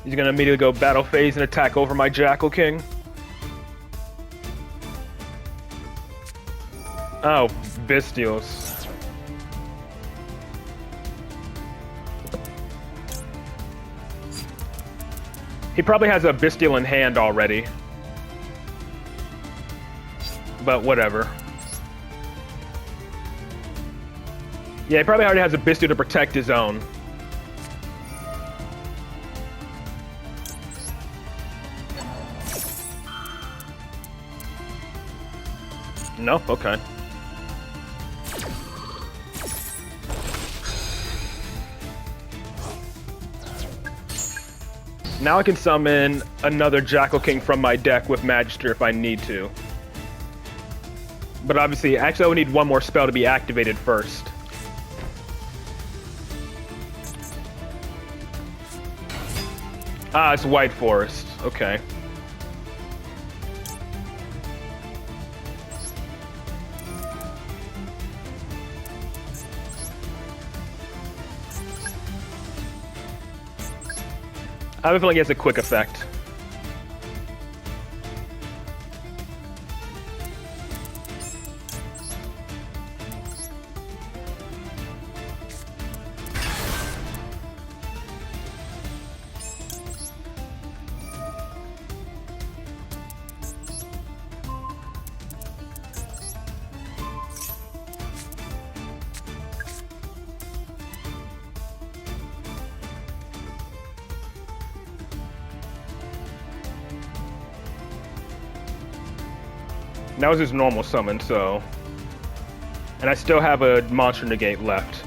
He's gonna immediately go battle phase and attack over my Jackal King. Oh, Bestials. He probably has a Bestial in hand already. But whatever. Yeah, he probably already has a Bestial to protect his own. No? Okay. Now I can summon another Jackal King from my deck with Magister if I need to. But obviously, actually I would need one more spell to be activated first. Ah, it's White Forest. Okay. I have a feeling he has a quick effect. That was his normal summon, so... And I still have a Monster Negate left.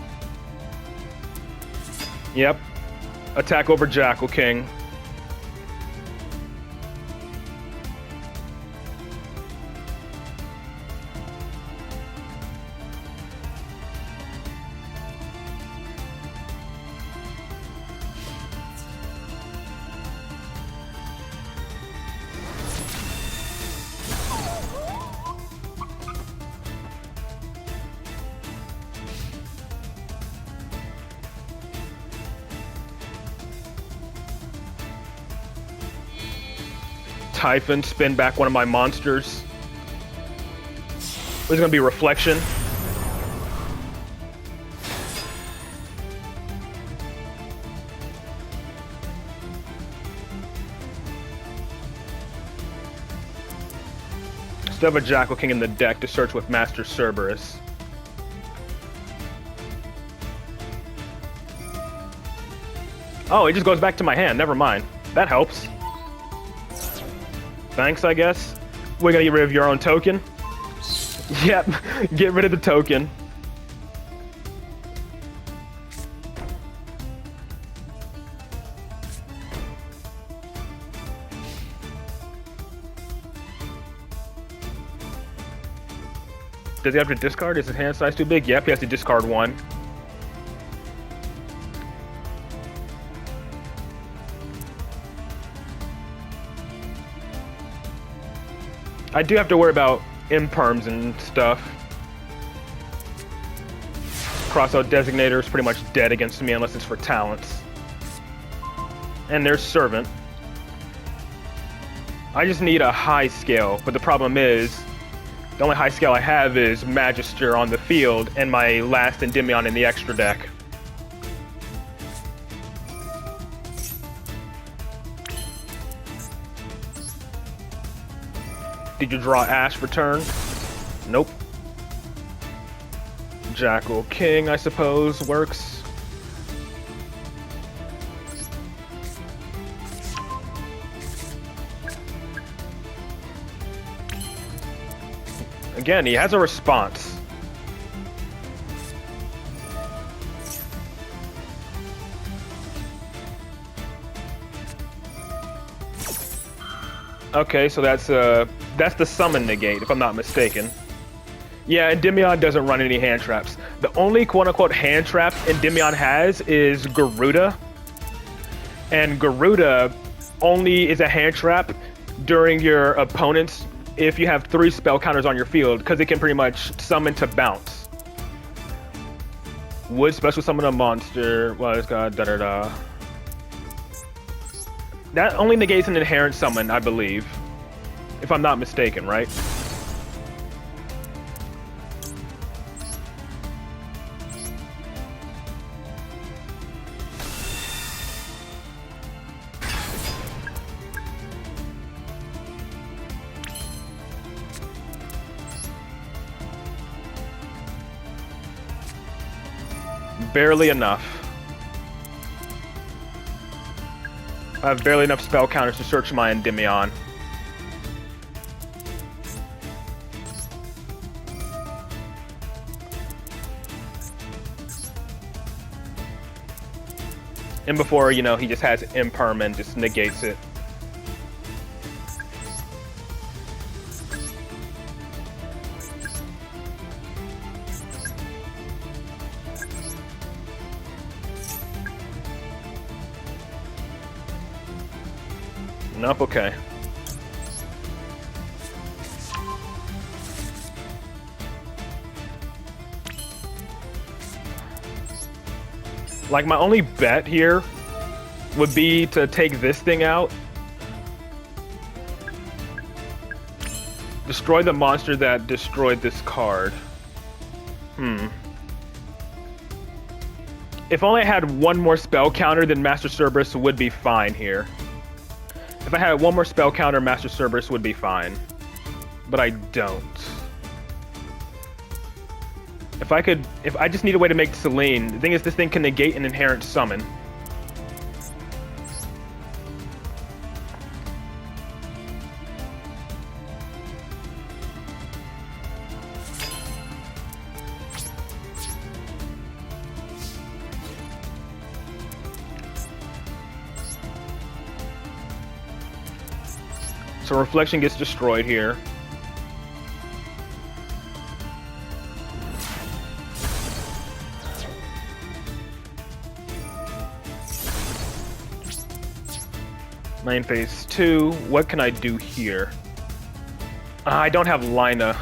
Yep. Attack over Jackal King. Typhon, spin back one of my monsters. There's gonna be Reflection. Still have a Jackal King in the deck to search with Master Cerberus. Oh, it just goes back to my hand. Never mind. That helps. Thanks, I guess. We're gonna get rid of your own token. Yep, get rid of the token. Does he have to discard? Is his hand size too big? Yep, he has to discard one. I do have to worry about imperms and stuff. Crossout Designator is pretty much dead against me unless it's for talents. And there's Servant. I just need a high scale, but the problem is, the only high scale I have is Magister on the field and my last Endymion in the extra deck. Did you draw Ash for turn? Nope. Jackal King, I suppose, works. Again, he has a response. Okay, so that's the summon negate, if I'm not mistaken. Yeah, Endymion doesn't run any hand traps. The only quote-unquote hand trap Endymion has is Garuda. And Garuda only is a hand trap during your opponent's, if you have 3 spell counters on your field, because it can pretty much summon to bounce. Would special summon a monster, well, it's got da-da-da. That only negates an inherent summon, I believe. If I'm not mistaken, right? Barely enough. I have barely enough spell counters to search my Endymion. And before, you know, he just has Imperm and just negates it. Nope, okay. Like, my only bet here would be to take this thing out. Destroy the monster that destroyed this card. If only I had one more spell counter, then Master Cerberus would be fine here. If I had one more spell counter, Master Cerberus would be fine. But I don't. If I just need a way to make Selene. The thing is, this thing can negate an inherent summon. So Reflection gets destroyed here. Main phase 2. What can I do here? I don't have Lina.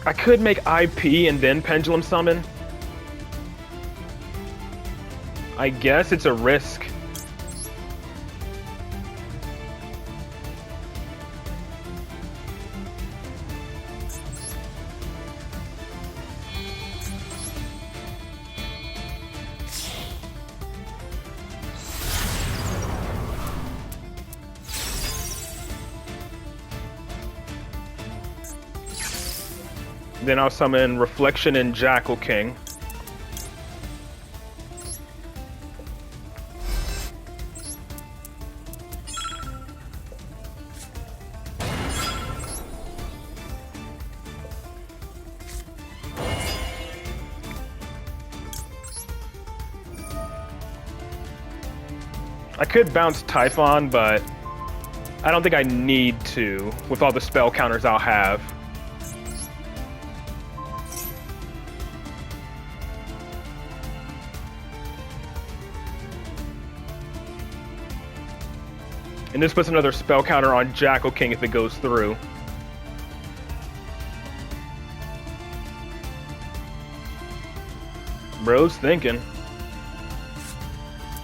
I could make IP and then Pendulum Summon. I guess it's a risk. Then I'll summon Reflection and Jackal King. I could bounce Typhon, but I don't think I need to with all the spell counters I'll have. And this puts another spell counter on Jackal King if it goes through. Bro's thinking.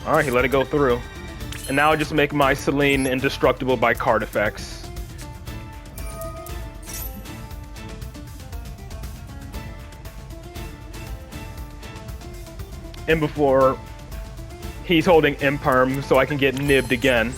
Alright, he let it go through. And now I just make my Selene indestructible by card effects. And before he's holding Imperm, so I can get nibbed again.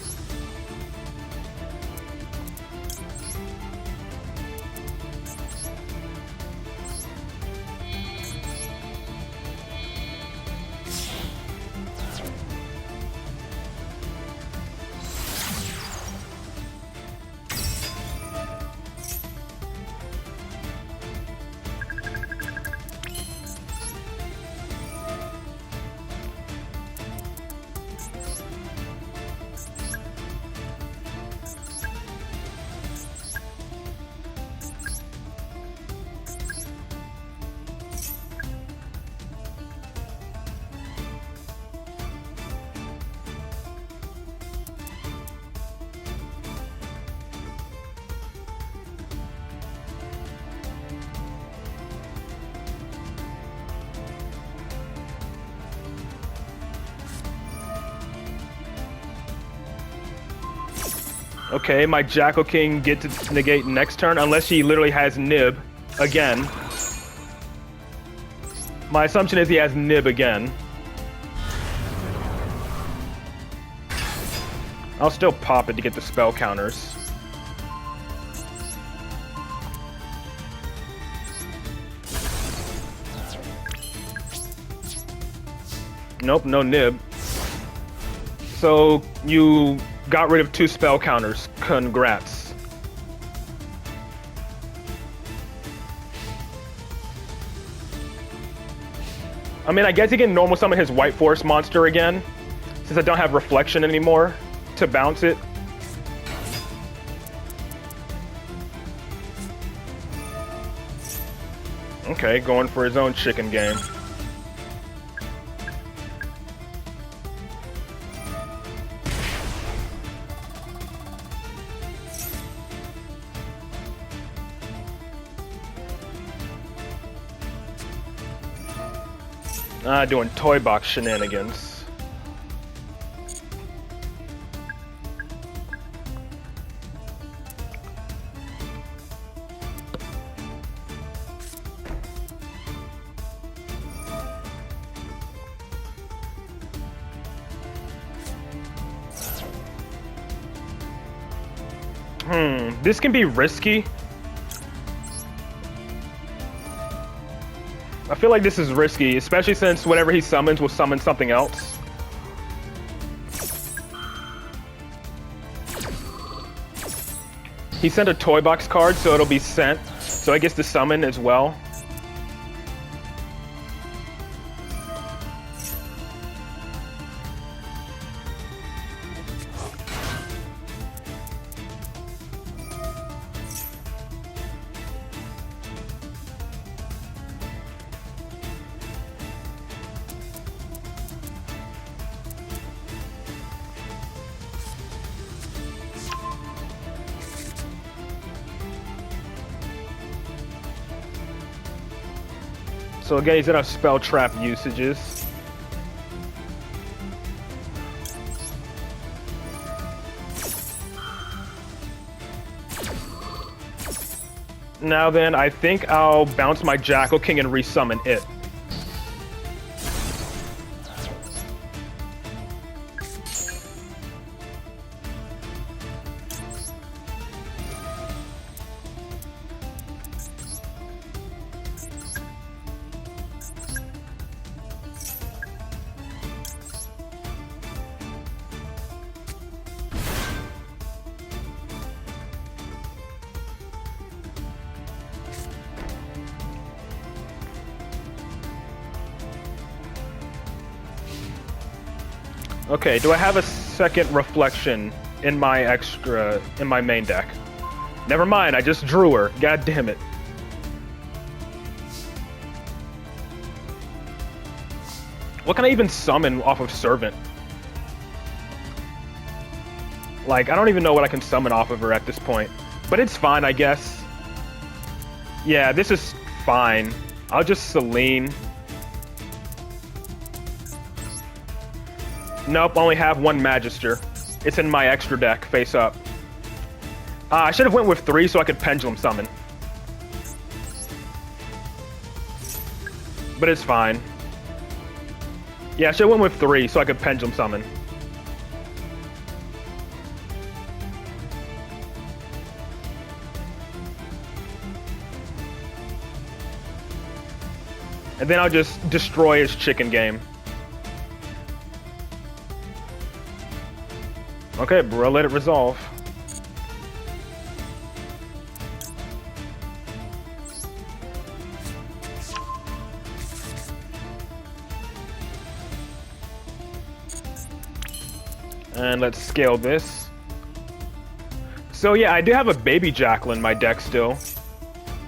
Okay, my Jackal King get to negate next turn, unless he literally has Nib again. My assumption is he has Nib again. I'll still pop it to get the spell counters. Nope, no Nib. So you got rid of 2 spell counters. Congrats. I mean, I guess he can normal summon his White Forest monster again, since I don't have Reflection anymore to bounce it. Okay, going for his own chicken game. Doing toy box shenanigans. This can be risky. I feel like this is risky, especially since whatever he summons will summon something else. He sent a toy box card, so it'll be sent, so I guess to summon as well. So again, he's gonna have spell trap usages. Now then, I think I'll bounce my Jackal King and resummon it. Okay, do I have a second reflection in my main deck? Never mind, I just drew her. God damn it. What can I even summon off of Servant? Like, I don't even know what I can summon off of her at this point. But it's fine, I guess. Yeah, this is fine. I'll just Selene. Nope, only have 1 Magister. It's in my extra deck, face up. I should have went with 3 so I could Pendulum Summon. But it's fine. Yeah, I should have went with 3 so I could Pendulum Summon. And then I'll just destroy his chicken game. Okay, bro, let it resolve. And let's scale this. So yeah, I do have a Baby Jackal in my deck still.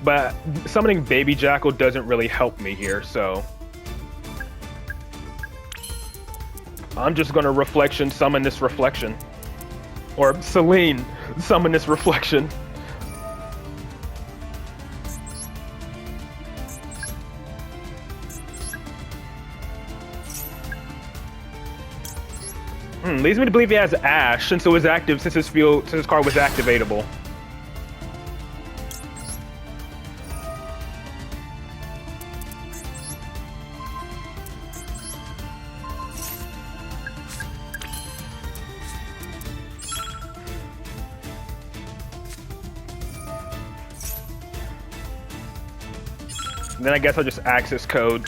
But summoning Baby Jackal doesn't really help me here, so... I'm just gonna Reflection summon this Reflection. Or Selene, summon this Reflection. Leads me to believe he has Ash since it was active, since his card was activatable. Then I guess I'll just access code.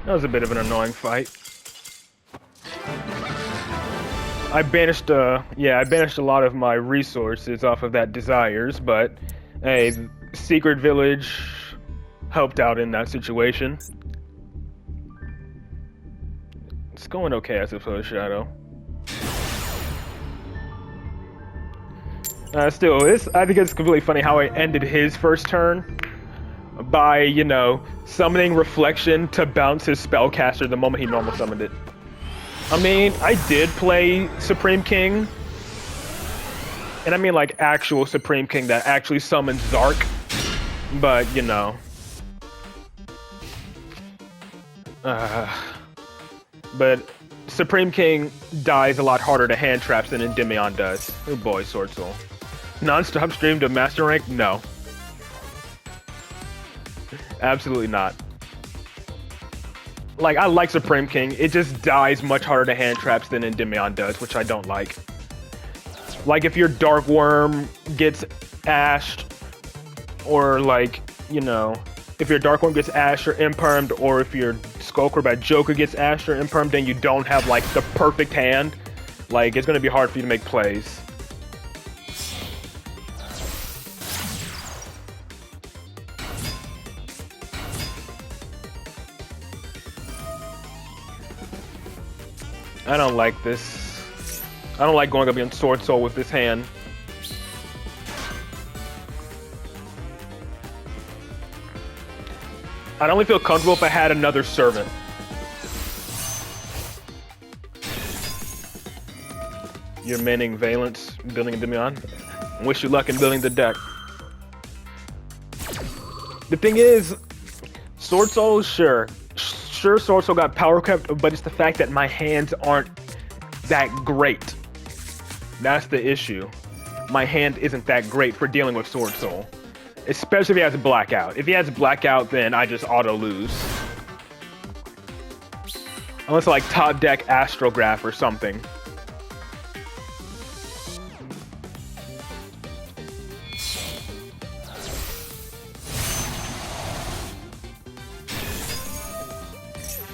That was a bit of an annoying fight. I banished a lot of my resources off of that Desires, but hey, Secret Village helped out in that situation. It's going okay, I suppose, Shadow. Still, I think it's completely funny how I ended his first turn by, you know, summoning Reflection to bounce his Spellcaster the moment he normal summoned it. I mean, I did play Supreme King, and I mean like actual Supreme King that actually summons Zark, but, you know. But Supreme King dies a lot harder to hand traps than Endymion does. Oh boy, Sword Soul. Non-stop stream to Master Rank? No. Absolutely not. Like, I like Supreme King, it just dies much harder to hand traps than Endymion does, which I don't like. Like, if your Dark Worm gets ashed, or like, you know, if your Dark Worm gets ashed or impermed, or if your Skullcrobat Joker gets ashed or impermed, then you don't have, like, the perfect hand, like, it's gonna be hard for you to make plays. I don't like this. I don't like going up against Sword Soul with this hand. I'd only feel comfortable if I had another Servant. You're manning Valence, building Endymion. Wish you luck in building the deck. The thing is, Sword Soul, sure, Sword Soul got power kept, but it's the fact that my hands aren't that great. That's the issue. My hand isn't that great for dealing with Sword Soul. Especially if he has a Blackout. If he has a Blackout, then I just auto-lose. Unless I like top deck Astrograph or something.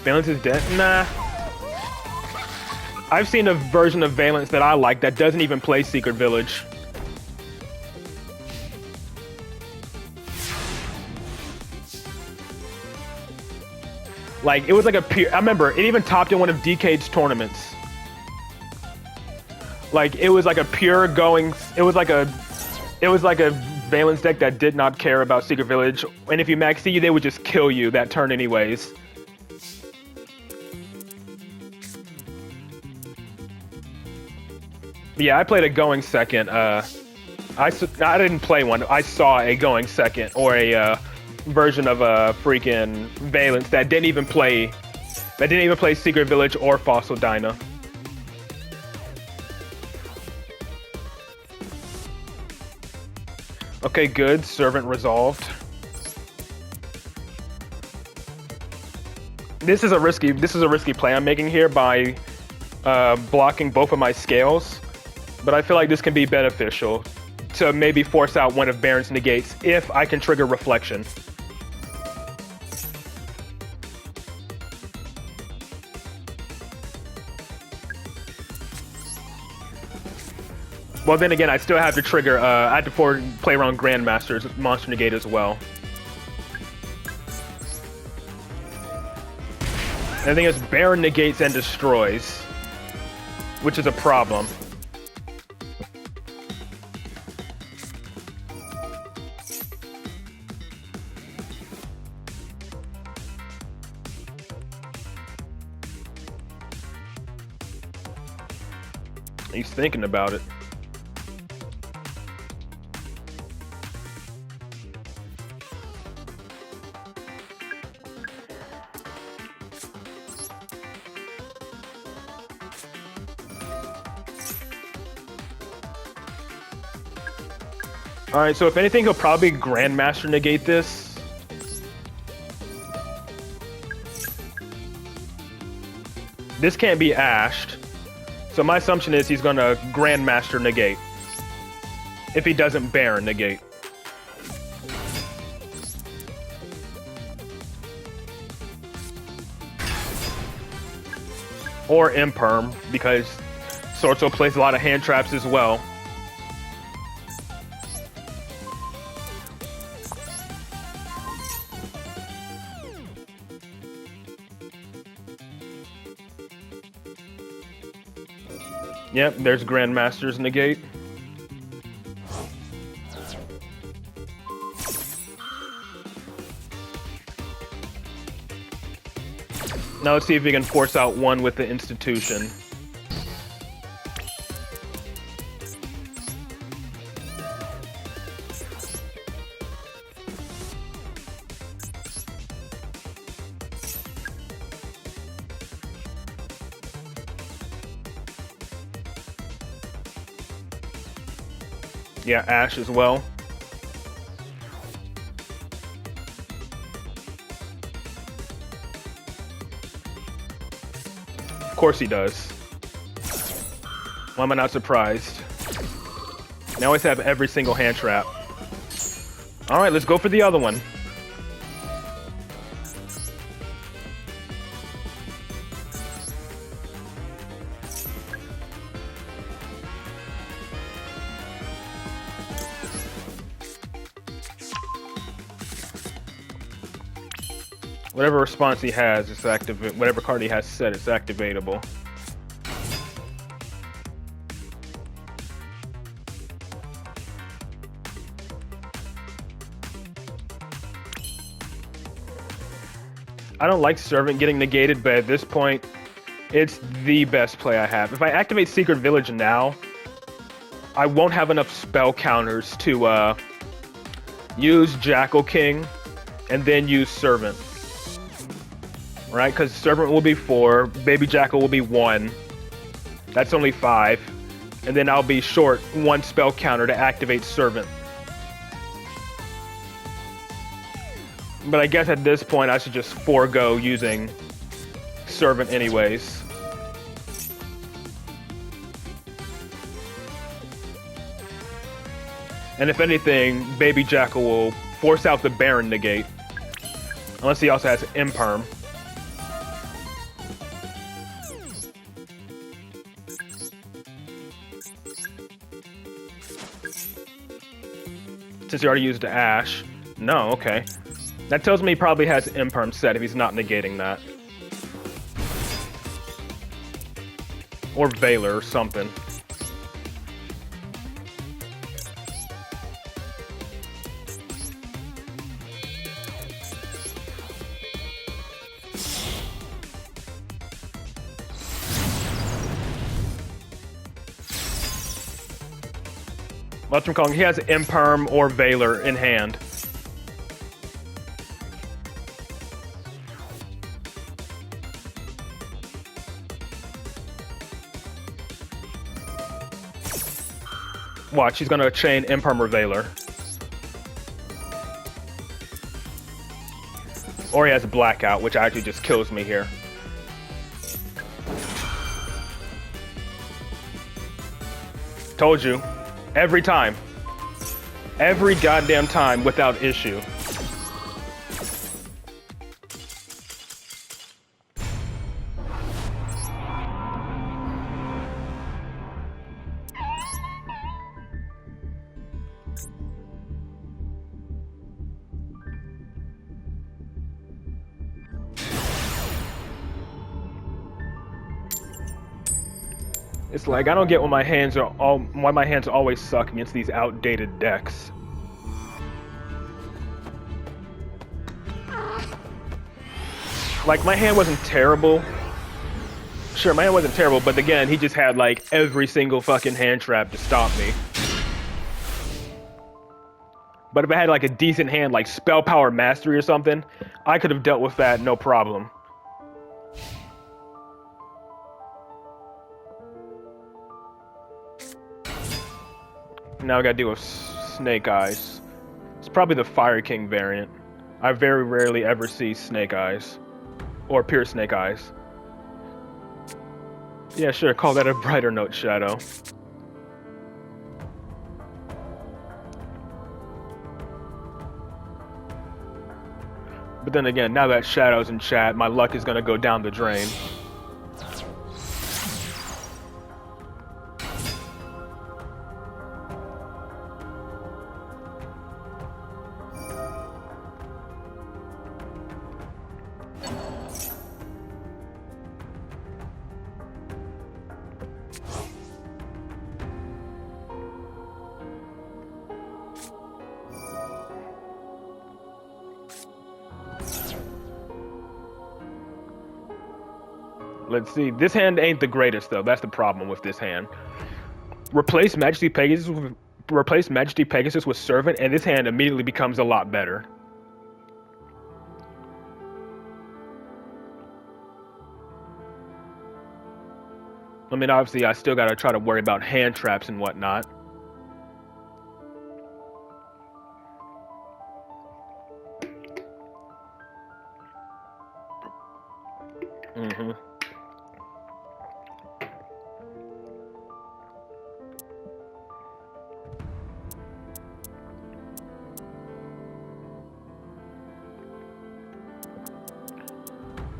Valence is dead? Nah. I've seen a version of Valence that I like that doesn't even play Secret Village. Like, it was like a pure... I remember, it even topped in one of DK's tournaments. Like, it was like a pure going... It was like a Valence deck that did not care about Secret Village. And if you maxed you, they would just kill you that turn anyways. Yeah, I played a going second. I didn't play one. I saw a going second, or a version of a freaking Valence that didn't even play Secret Village or Fossil Dyna. Okay, good. Servant resolved. This is a risky play I'm making here by blocking both of my scales, but I feel like this can be beneficial to maybe force out one of Baron's negates if I can trigger Reflection. Well, then again, I still have to trigger, I have to play around Grandmaster's Monster Negate as well. And the thing is, Baron negates and destroys, which is a problem. He's thinking about it. Alright, so if anything, he'll probably Grandmaster negate this. This can't be ashed. So my assumption is he's gonna Grandmaster negate. If he doesn't Baron negate. Or Imperm, because Sorto plays a lot of hand traps as well. Yep, there's Grandmaster's negate. Now let's see if we can force out one with the Institution. Yeah, Ash as well. Of course he does. Why am I not surprised? Now I always have every single hand trap. Alright, let's go for the other one. Whatever response he has, it's activate. Whatever card he has set, it's activatable. I don't like Servant getting negated, but at this point, it's the best play I have. If I activate Secret Village now, I won't have enough spell counters to use Jackal King and then use Servant. Right, because Servant will be 4, Baby Jackal will be 1. That's only 5. And then I'll be short 1 spell counter to activate Servant. But I guess at this point I should just forego using Servant anyways. And if anything, Baby Jackal will force out the Baron negate. Unless he also has Imperm. Since he already used the Ash. No, okay. That tells me he probably has Imperm set if he's not negating that. Or Valor or something. Mushroom Kong, he has Imperm or Valor in hand. Watch, he's gonna chain Imperm or Valor. Or he has Blackout, which actually just kills me here. Told you. Every time. Every goddamn time without issue. It's like I don't get why my hands always suck against these outdated decks. Like my hand wasn't terrible. Sure, my hand wasn't terrible, but again, he just had like every single fucking hand trap to stop me. But if I had like a decent hand like Spell Power Mastery or something, I could have dealt with that no problem. Now I gotta deal with Snake Eyes. It's probably the Fire King variant. I very rarely ever see Snake Eyes. Or Pure Snake Eyes. Yeah, sure, call that a brighter note, Shadow. But then again, now that Shadow's in chat, my luck is gonna go down the drain. Let's see. This hand ain't the greatest though. That's the problem with this hand. Replace Majesty Pegasus with Servant, and this hand immediately becomes a lot better. I mean, obviously, I still gotta try to worry about hand traps and whatnot.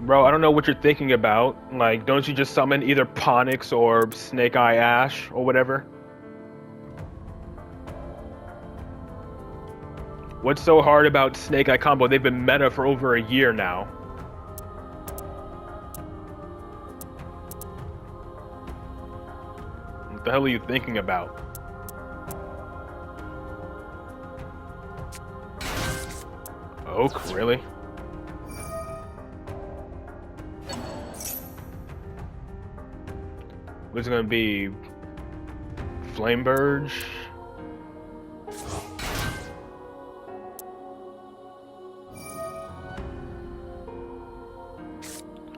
Bro, I don't know what you're thinking about. Like, don't you just summon either Ponix or Snake Eye Ash or whatever? What's so hard about Snake Eye combo? They've been meta for over a year now. What the hell are you thinking about? Oak, really? What's it gonna be? Flamebird?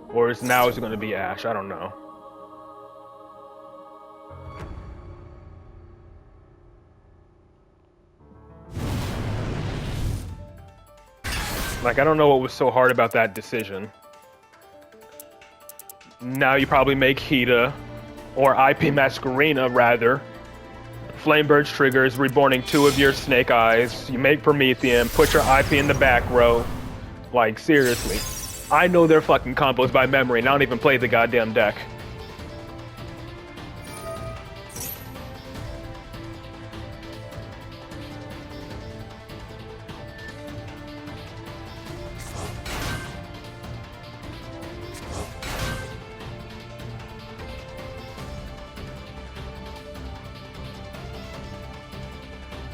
Or is it gonna be Ash? I don't know. Like, I don't know what was so hard about that decision. Now you probably make Hida. Or IP Masquerena, rather. Flamebird's triggers, reborning 2 of your Snake Eyes. You make Promethean, put your IP in the back row. Like, seriously. I know their fucking combos by memory, and I don't even play the goddamn deck.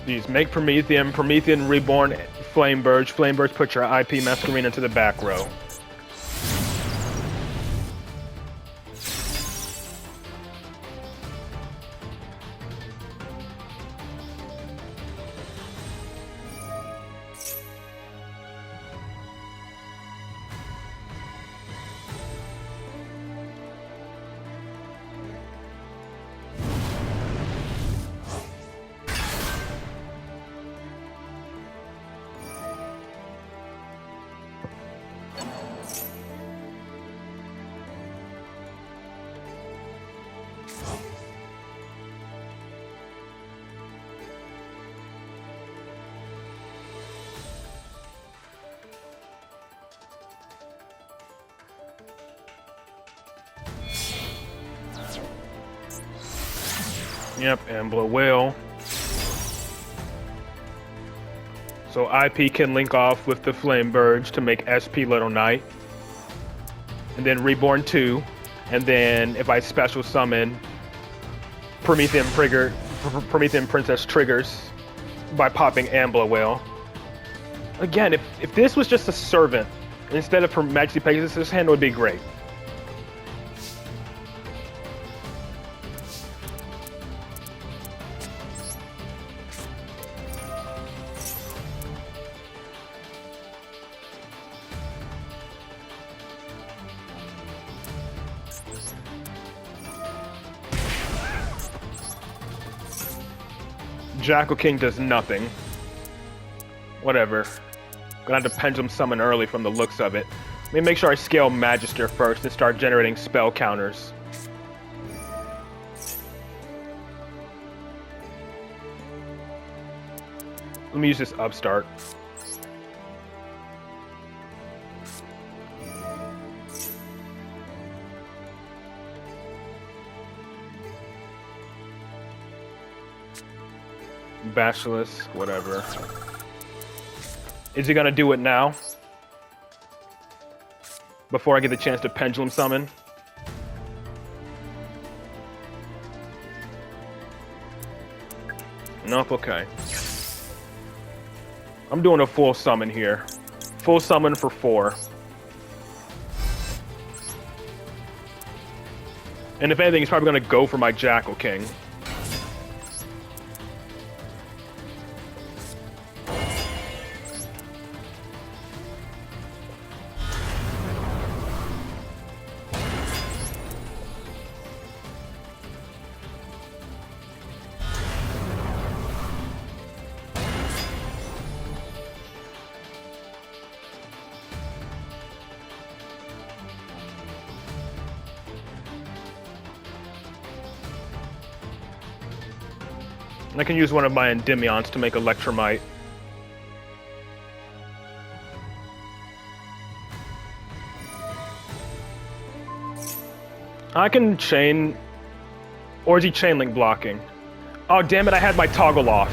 These make Promethean, Promethean reborn Flamebird, Flamebird put your IP Masquerena into the back row. Yep, Ambler will. So IP can link off with the Flame Burge to make SP Little Knight. And then Reborn 2. And then if I special summon, Promethean Princess triggers by popping Ambler Whale. Again, if this was just a servant instead of from Majesty Pegasus, this hand would be great. Jackal King does nothing. Whatever. Gonna have to Pendulum Summon early from the looks of it. Let me make sure I scale Magister first and start generating spell counters. Let me use this Upstart. Basilisk, whatever. Is he gonna do it now? Before I get the chance to Pendulum Summon? Nope, okay. I'm doing a full summon here. Full summon for 4. And if anything, he's probably gonna go for my Jackal King. I can use one of my Endymions to make Electromite. I can chain... Or is he chain link blocking? Oh, damn it, I had my toggle off.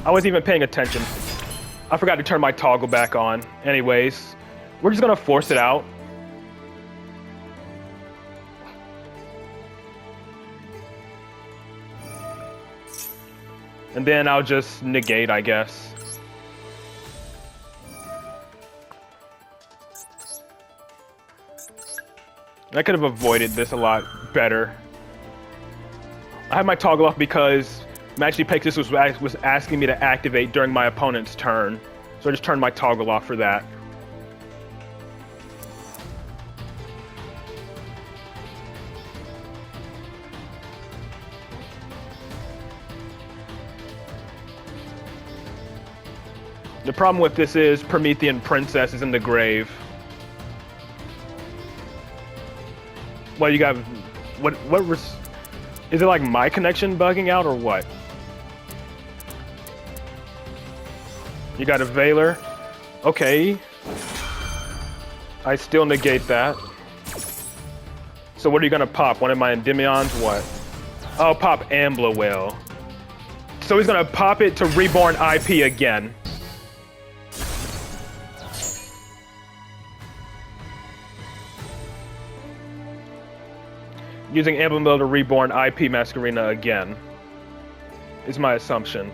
I wasn't even paying attention. I forgot to turn my toggle back on. Anyways, we're just gonna force it out. And then I'll just negate, I guess. I could have avoided this a lot better. I had my toggle off because Majesty Pegasus was asking me to activate during my opponent's turn. So I just turned my toggle off for that. The problem with this is Promethean Princess is in the grave. Well, you got... Is it like my connection bugging out or what? You got a Veiler? Okay. I still negate that. So what are you gonna pop? One of my Endymions? What? I'll pop Ambler Whale. So he's gonna pop it to Reborn IP again. Using Ambler to Reborn IP Masquerena again, is my assumption.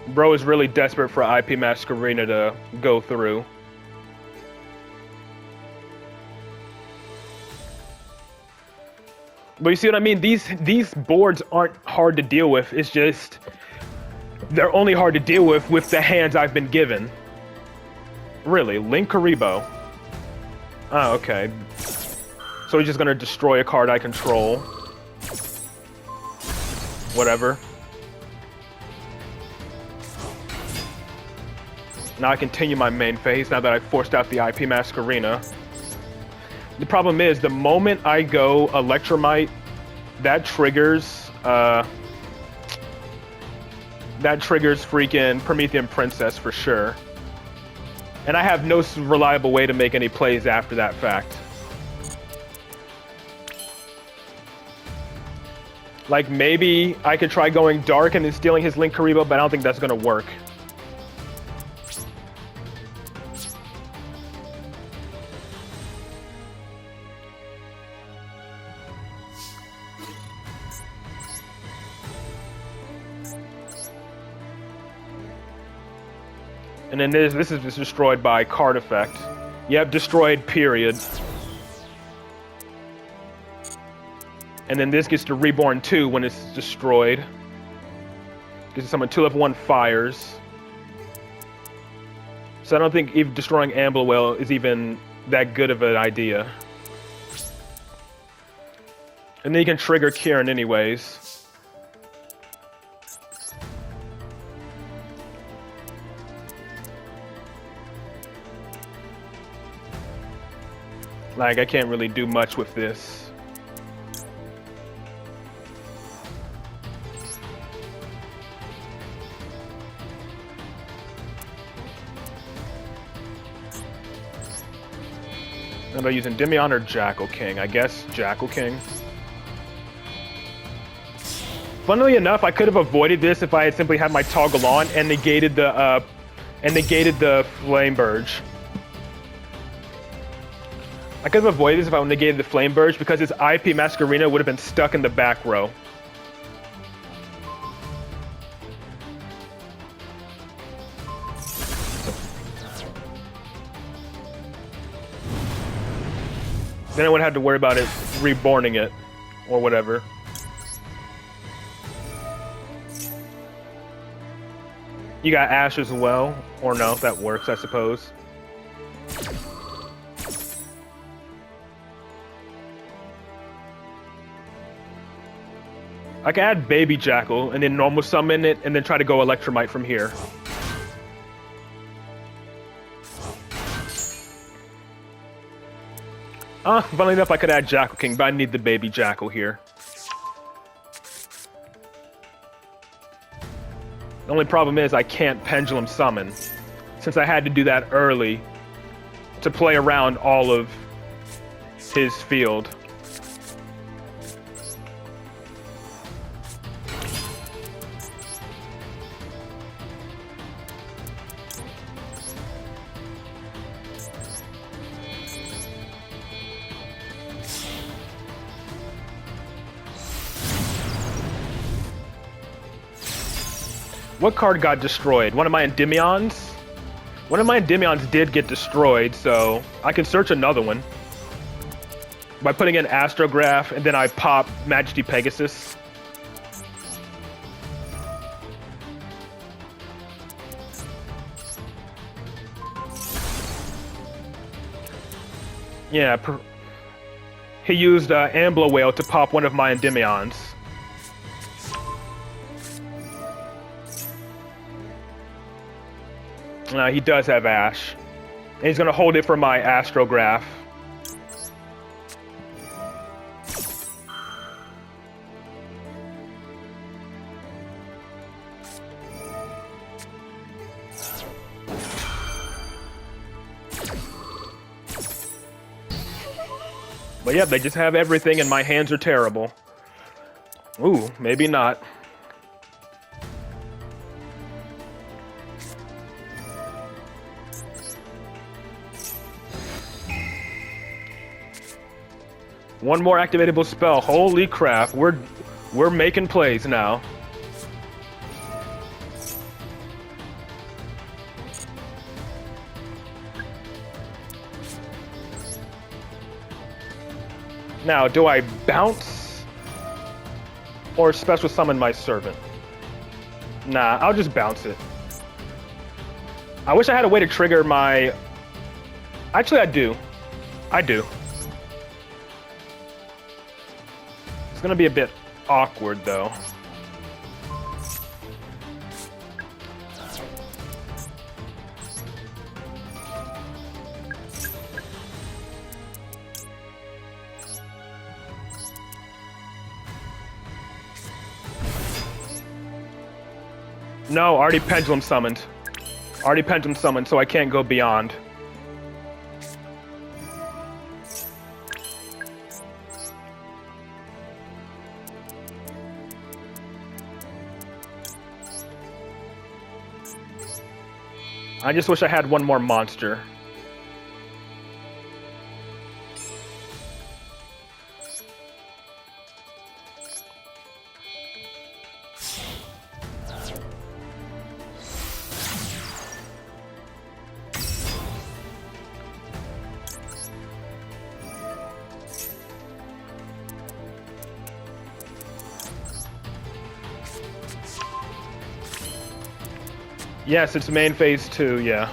Bro is really desperate for IP Masquerena to go through. But you see what I mean? These boards aren't hard to deal with. It's just... they're only hard to deal with the hands I've been given. Really, Link Karibo. Oh, okay. So he's just gonna destroy a card I control. Whatever. Now I continue my main phase now that I've forced out the IP Masquerena. The problem is, the moment I go Electromite, that triggers freaking Promethean Princess for sure. And I have no reliable way to make any plays after that fact. Like, maybe I could try going dark and then stealing his Link Karibo, but I don't think that's gonna work. And then this is destroyed by card effect. Yep, destroyed, period. And then this gets to reborn 2 when it's destroyed. Gets to summon 2 level 1 fires. So I don't think even destroying Amblewell is even that good of an idea. And then you can trigger Kieran anyways. Like, I can't really do much with this. Am I using Endymion or Jackal King? I guess Jackal King. Funnily enough, I could have avoided this if I had simply had my toggle on and negated the Flame Burge. I could have avoided this if I negated the Flame Burge because his IP Masquerena would have been stuck in the back row. Then I wouldn't have to worry about it reborning it or whatever. You got Ash as well, or no, if that works, I suppose. I can add Baby Jackal and then normal summon it and then try to go Electromite from here. Funnily enough, I could add Jackal King, but I need the Baby Jackal here. The only problem is I can't Pendulum Summon, since I had to do that early to play around all of his field. What card got destroyed? One of my Endymions? One of my Endymions did get destroyed, so I can search another one. By putting in Astrograph, and then I pop Majesty Pegasus. Yeah, he used Amblewale to pop one of my Endymions. He does have Ash. And he's going to hold it for my Astrograph. But yeah, they just have everything and my hands are terrible. Ooh, maybe not. One more activatable spell. Holy crap, we're making plays now. Now, do I bounce or special summon my servant? Nah, I'll just bounce it. I wish I had a way to trigger my... Actually, I do. I do. It's gonna be a bit awkward, though. No, already Pendulum summoned. Already Pendulum summoned, so I can't go beyond. I just wish I had one more monster. Yes, it's main phase 2, yeah.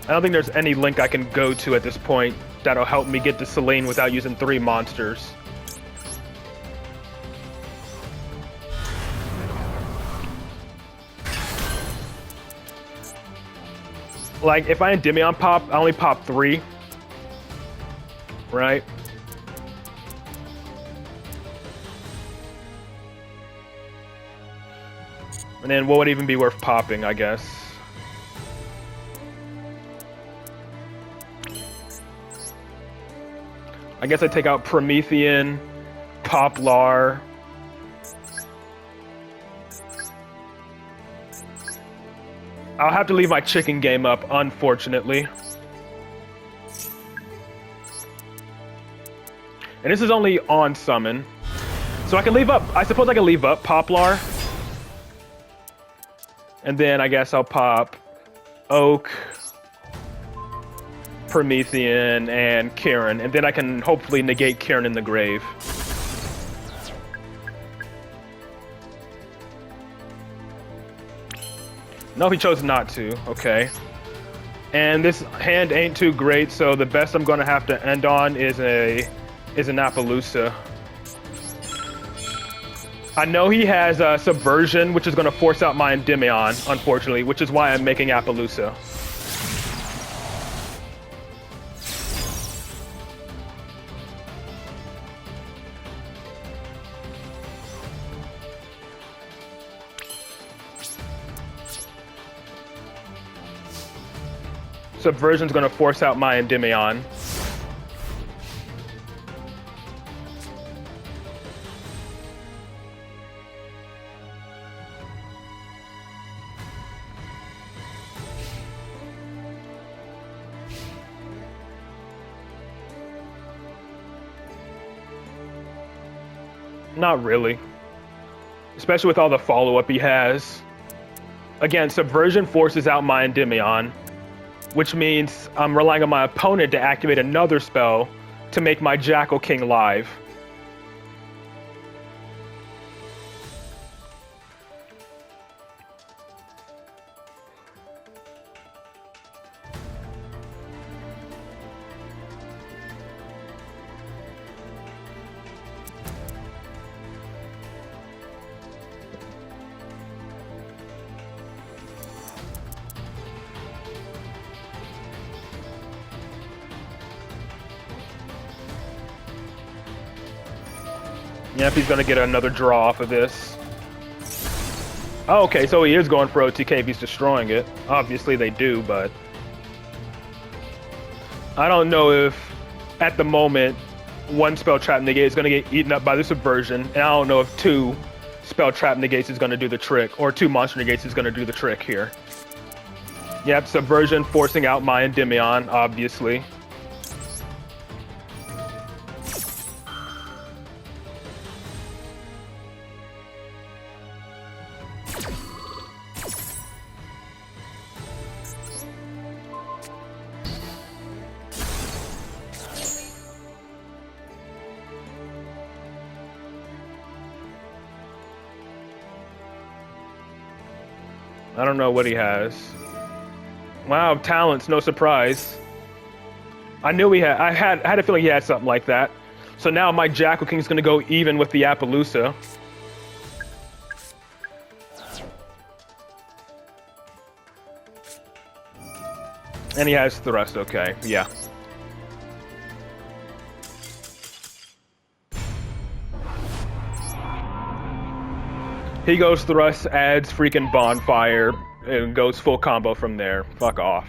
I don't think there's any link I can go to at this point that'll help me get to Selene without using 3 monsters. Like, if I Endymion pop, I only pop 3. Right? And then what would even be worth popping, I guess? I guess I take out Promethean, Poplar. I'll have to leave my chicken game up, unfortunately. And this is only on summon. So I can leave up, I suppose I can leave up Poplar. And then I guess I'll pop Oak, Promethean, and Kieran. And then I can hopefully negate Kieran in the grave. No, he chose not to. Okay. And this hand ain't too great, so the best I'm going to have to end on is an Appaloosa. I know he has Subversion, which is going to force out my Endymion, unfortunately, which is why I'm making Appaloosa. Subversion's going to force out my Endymion. Not really. Especially with all the follow-up he has. Again, Subversion forces out my Endymion, which means I'm relying on my opponent to activate another spell to make my Jackal King live. Yeah, if he's gonna get another draw off of this. Oh, okay, so he is going for OTK if he's destroying it. Obviously they do, but I don't know if, at the moment, 1 spell trap negate is gonna get eaten up by the Subversion, and I don't know if 2 spell trap negates is gonna do the trick, or 2 monster negates is gonna do the trick here. Yep, Subversion forcing out my Endymion, obviously. I don't know what he has. Wow, talents, no surprise. I knew he had. I had a feeling he had something like that. So now my Jackal King's gonna go even with the Appaloosa. And he has Thrust, okay, yeah. He goes thrust, adds freaking bonfire, and goes full combo from there. Fuck off.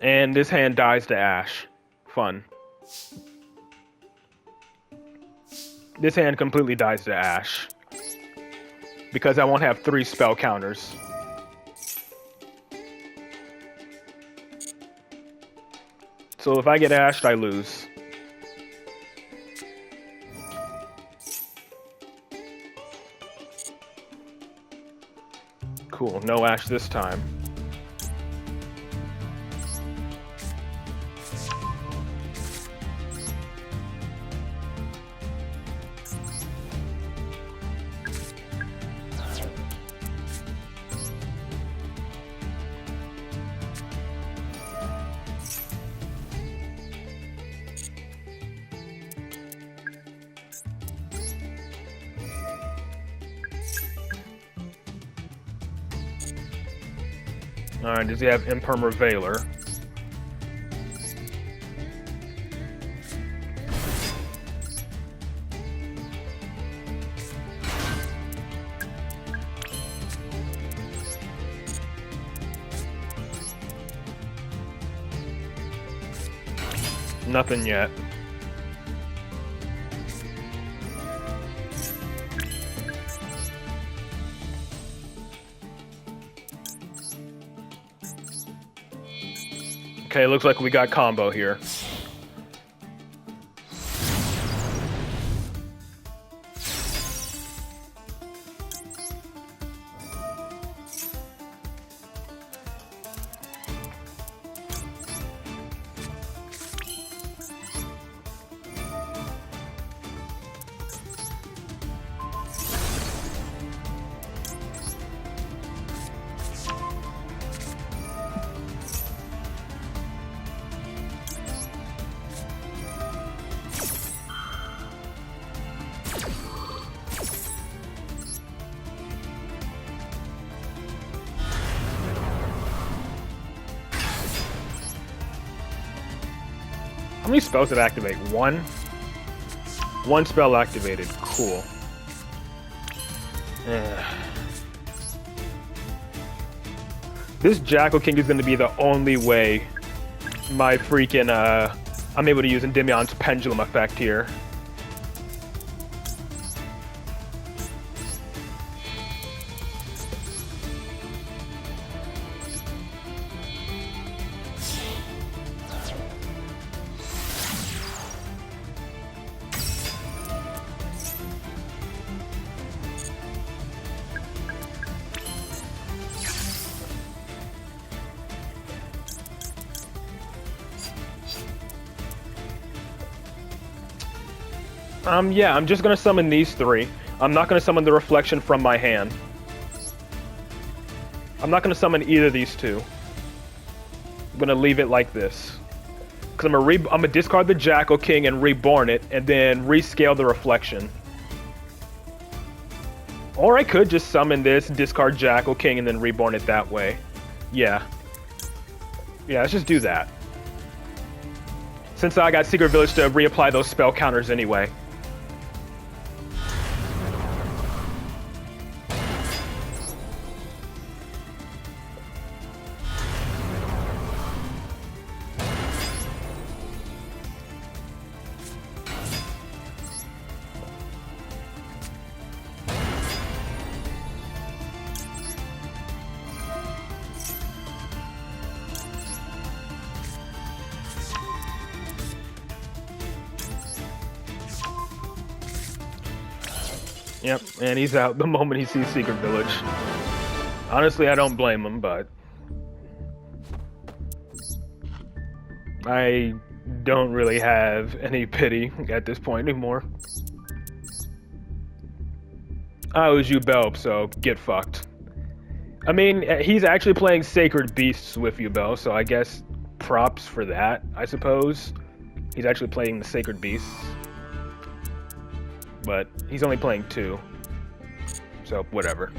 And this hand dies to Ash. Fun. This hand completely dies to Ash. Because I won't have 3 spell counters. So if I get Ashed, I lose. Cool, no Ash this time. Alright, does he have Impermer Veiler? Nothing yet. Okay, looks like we got combo here. How many spells did activate? One? One spell activated. Cool. This Jackal King is going to be the only way my freaking, I'm able to use Endymion's Pendulum effect here. Yeah, I'm just gonna summon these 3. I'm not gonna summon the reflection from my hand. I'm not gonna summon either of these 2. I'm gonna leave it like this. Cause I'm gonna discard the Jackal King and reborn it, and then rescale the reflection. Or I could just summon this, discard Jackal King, and then reborn it that way. Yeah. Yeah, let's just do that. Since I got Secret Village to reapply those spell counters anyway. Yep, and he's out the moment he sees Secret Village. Honestly, I don't blame him, but I don't really have any pity at this point anymore. I was you, Belp, so get fucked. I mean, he's actually playing Sacred Beasts with you, Bell, so I guess props for that, I suppose. He's actually playing the Sacred Beasts. But he's only playing 2. So, whatever.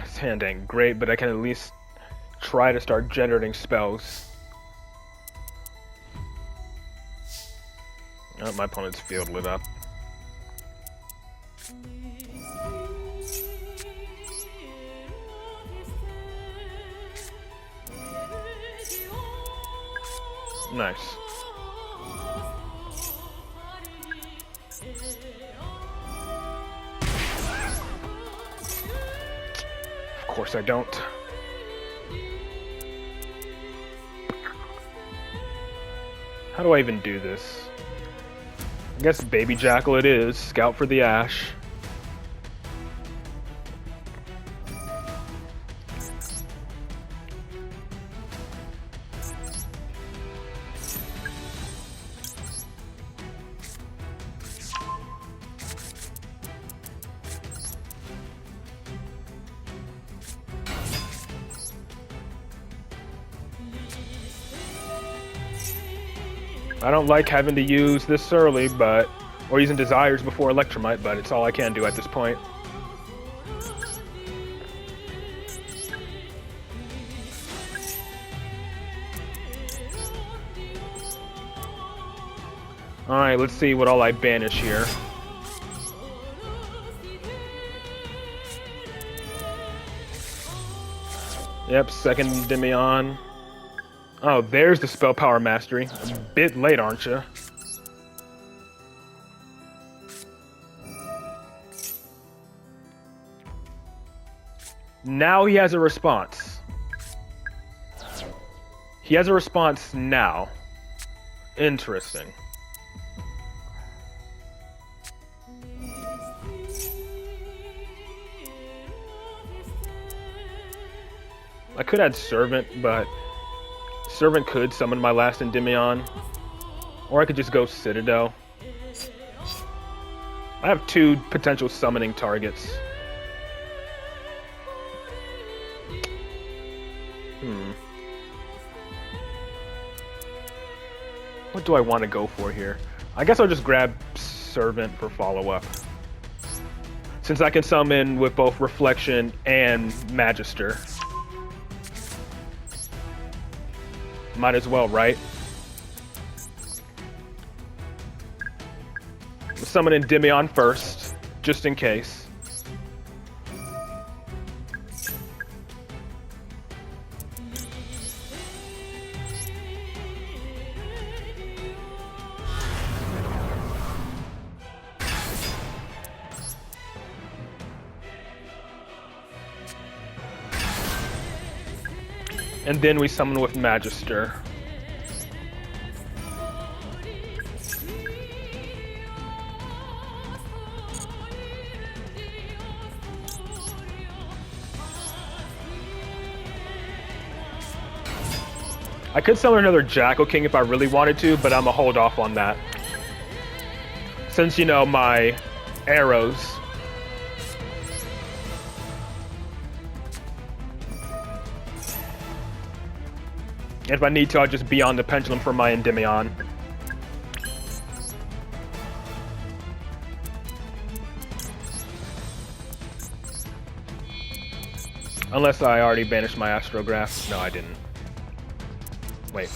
His hand ain't great, but I can at least try to start generating spells. Oh, my opponent's field lit up. Nice. Of course I don't. How do I even do this? I guess Baby Jackal it is. Scout for the Ash. I don't like having to use this early, or using Desires before Electromite, but it's all I can do at this point. Alright, let's see what all I banish here. Yep, second Endymion. Oh, there's the Spell Power Mastery. A bit late, aren't you? Now he has a response. He has a response now. Interesting. I could add Servant, but Servant could summon my last Endymion. Or I could just go Citadel. I have 2 potential summoning targets. What do I want to go for here? I guess I'll just grab Servant for follow-up. Since I can summon with both Reflection and Magister. Might as well, right? Summon Endymion first, just in case. And then we summon with Magister. I could summon another Jackal King if I really wanted to, but I'm gonna hold off on that. Since, you know, my arrows. If I need to, I'll just be on the Pendulum for my Endymion. Unless I already banished my Astrograph. No, I didn't. Wait.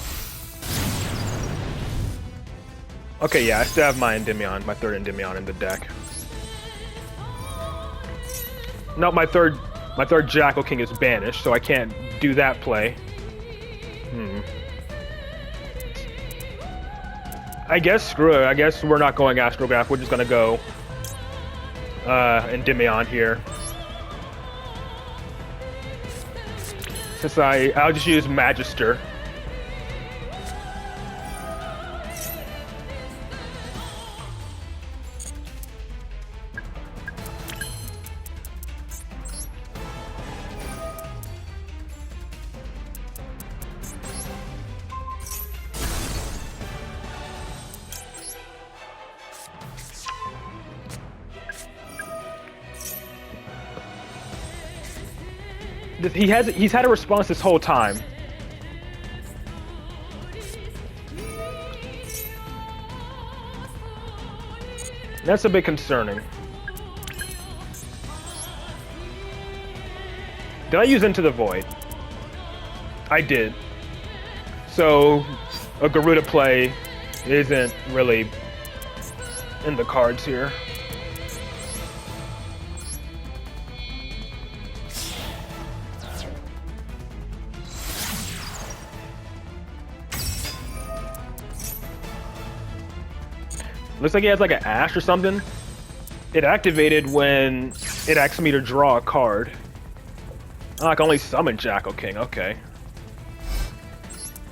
Okay, yeah, I still have my Endymion, my third Endymion in the deck. No, my third Jackal King is banished, so I can't do that play. I guess screw it. I guess we're not going Astrograph. We're just gonna go Endymion here. Since I'll just use Magister. He's had a response this whole time. That's a bit concerning. Did I use Into the Void? I did. So a Garuda play isn't really in the cards here. Looks like he has like an Ash or something. It activated when it asked me to draw a card. Oh, I can only summon Jackal King, okay.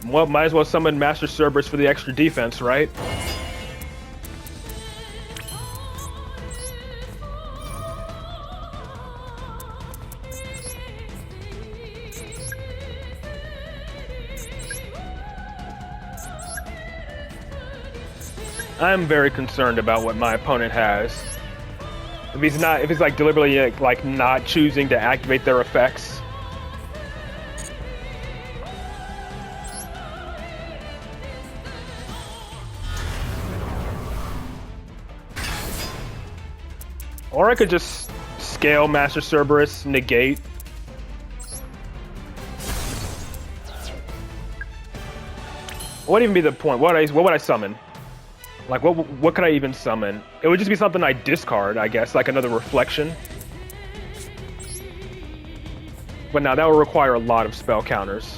Well, might as well summon Master Cerberus for the extra defense, right? I'm very concerned about what my opponent has. If he's like deliberately like not choosing to activate their effects. Or I could just scale Master Cerberus, negate. What would even be the point? What would I summon? Like, what could I even summon? It would just be something I discard, I guess, like another reflection. But now that would require a lot of spell counters.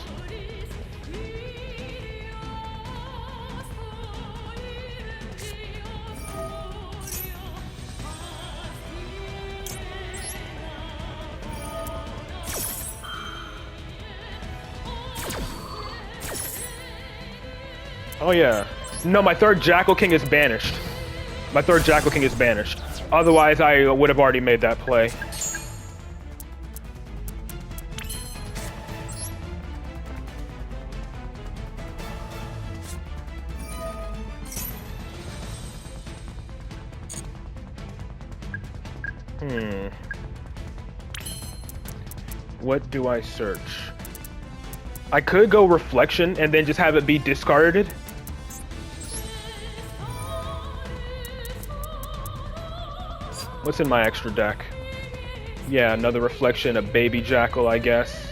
Oh yeah. No, my third Jackal King is banished. My third Jackal King is banished. Otherwise, I would have already made that play. What do I search? I could go Reflection and then just have it be discarded. What's in my extra deck? Yeah, another Reflection, a baby Jackal, I guess.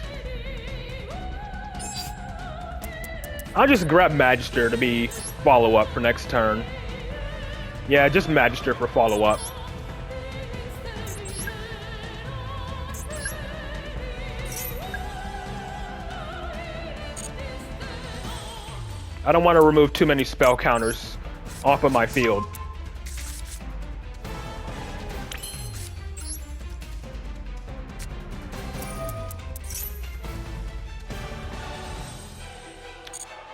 I'll just grab Magister to be follow-up for next turn. Yeah, just Magister for follow-up. I don't want to remove too many spell counters off of my field.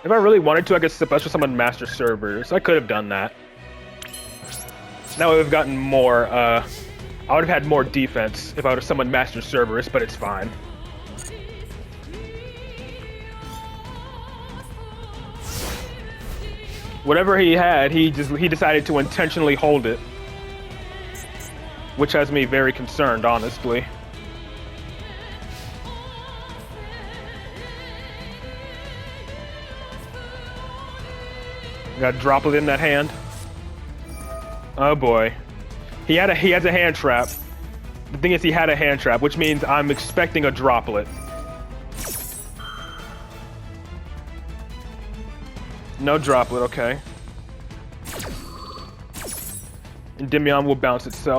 If I really wanted to, I could special summon Master Cerberus. I could have done that. Now I would have gotten more, I would have had more defense if I would have summoned Master Cerberus, but it's fine. Whatever he had, he decided to intentionally hold it. Which has me very concerned, honestly. Got a Droplet in that hand. Oh boy. He has a hand trap. The thing is, he had a hand trap, which means I'm expecting a Droplet. No Droplet, okay. Endymion will bounce itself.